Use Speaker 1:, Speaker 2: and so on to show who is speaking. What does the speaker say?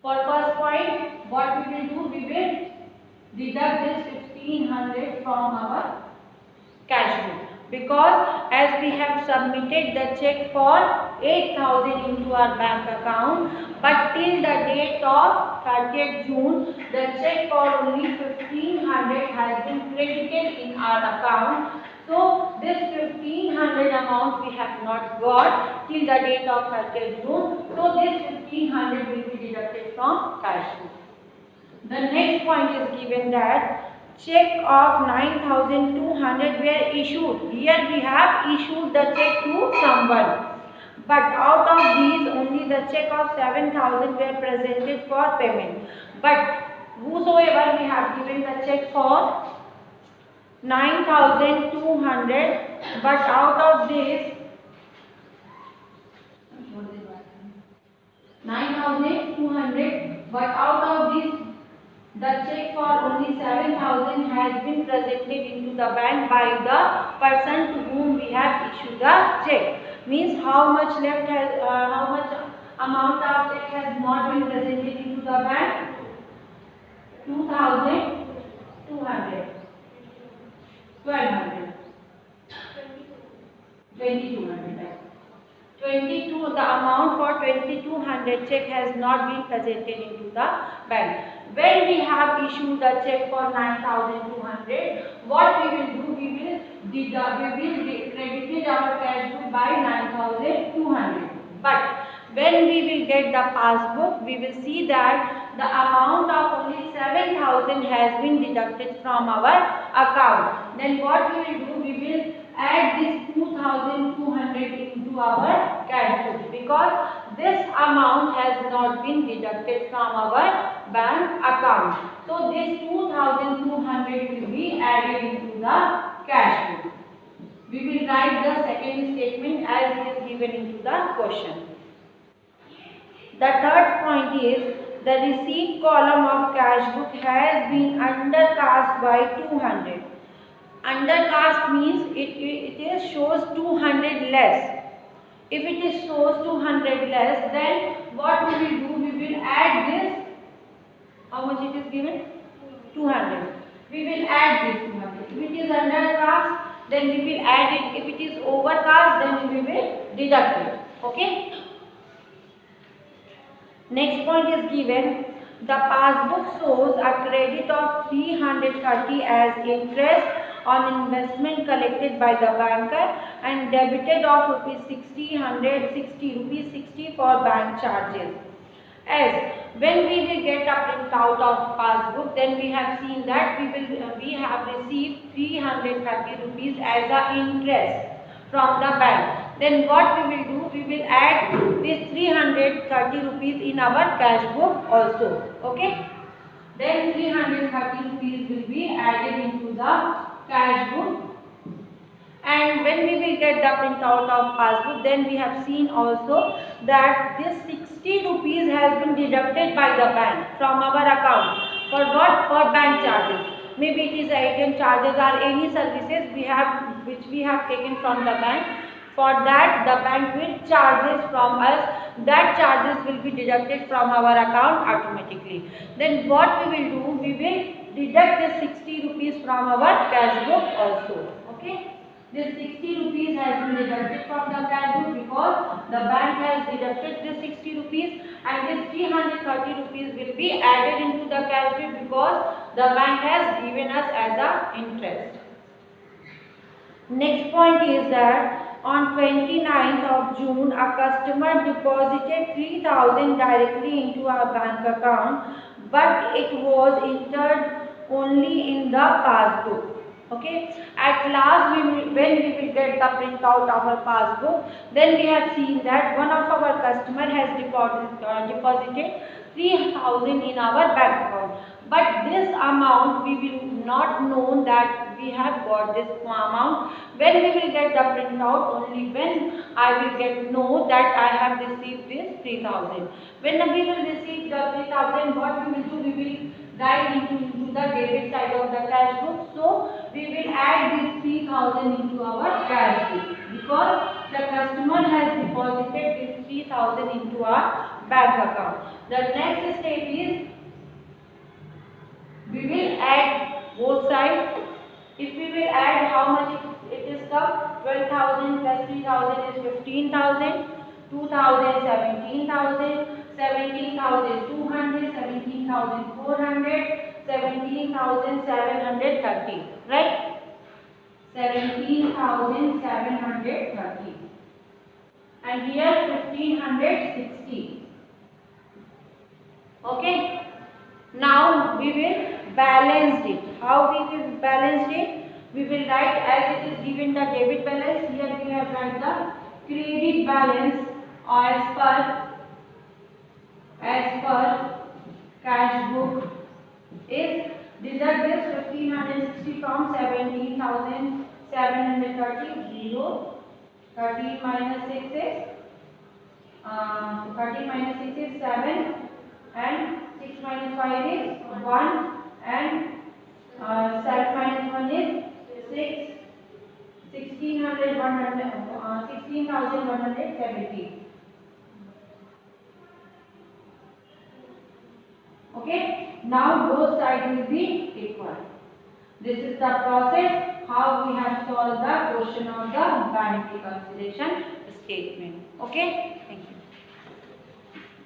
Speaker 1: For first point, what we will do, we will deduct this 1500 from our cash book, because as we have submitted the check for 8,000 into our bank account, but till the date of 30th June, the check for only 1500 has been credited in our account. So this 1500 amount we have not got till the date of 30th June. So this 1500 will be deducted from cash book. The next point is given that check of 9,200 were issued. Here we have issued the check to someone. But out of these, only the check of 7,000 were presented for payment. But whosoever we have given the check for 9,200, but out of this 9,200, but out of this the check for only 7,000 has been presented into the bank by the person to whom we have issued the check. Means how much left has, how much amount of check has not been presented into the bank? 2,200, 1,200, 2,200. 22, the amount for 2,200 check has not been presented into the bank. When we have issued the check for 9,200, what we will do, we will credit our cash book by 9,200. But when we will get the passbook, we will see that the amount of only 7,000 has been deducted from our account. Then what we will do, we will add this 2,200 into our cash book, because this amount has not been deducted from our bank account. So this 2,200 will be added into the cash book. We will write the second statement as it is given into the question. The third point is the receipt column of cash book has been undercast by 200. Undercast means it shows 200 less. If it is shows 200 less, then what we will do? We will add this. How much it is given? 200. We will add this 200. If it is undercast, then we will add it. If it is overcast, then we will deduct it. Okay. Next point is given. The passbook shows a credit of 330 as interest on investment collected by the banker and debited of rupees 60 for bank charges. As when we will get a printout of passbook, then we have seen that we have received 330 rupees as a interest from the bank. Then what we will do? We will add this 330 rupees in our cash book also. Okay. Then 330 rupees will be added into the cash book. And when we will get the printout of passbook, then we have seen also that this 60 rupees has been deducted by the bank from our account. For what? For bank charges. Maybe it is ATM charges or any services which we have taken from the bank. For that, the bank will charges from us. That charges will be deducted from our account automatically. Then what we will do? We will deduct the 60 rupees from our cash book also. Okay. This 60 rupees has been deducted from the cash book because the bank has deducted this 60 rupees, and this 330 rupees will be added into the cash book because the bank has given us as a interest. Next point is that on 29th of June, a customer deposited 3,000 directly into our bank account, but it was entered only in the passbook. Okay. At last, when we will get the printout of our passbook, then we have seen that one of our customer has deposited 3,000 in our bank account. But this amount we will not know that we have got this amount. When we will get the printout, only when I will know that I have received this 3,000. When we will receive the 3,000, what we will do? We will write into the debit side of the cash book. So we will add this 3,000 into our cash book because the customer has deposited this 3,000 into our bank account. The next step is we will add both sides. If we will add, how much it is come? 12,000 plus 3,000 is 15,000. 2,000 17,000. 17,200, 17,400, 17,730. Right? 17,730. And here 1,560. Okay. Now we will balance it. How we will balance it? We will write as it is given the debit balance. Here we have write the credit balance as per cash book is deduct this 1,560 from 17,730. 0. 13 minus 6 is 7, and 6 minus 5 is 1, and 7 minus 1 is 6. 16,170. Okay. Now both sides will be equal. This is the process how we have solved the question of the bank reconciliation statement. Okay. Thank you.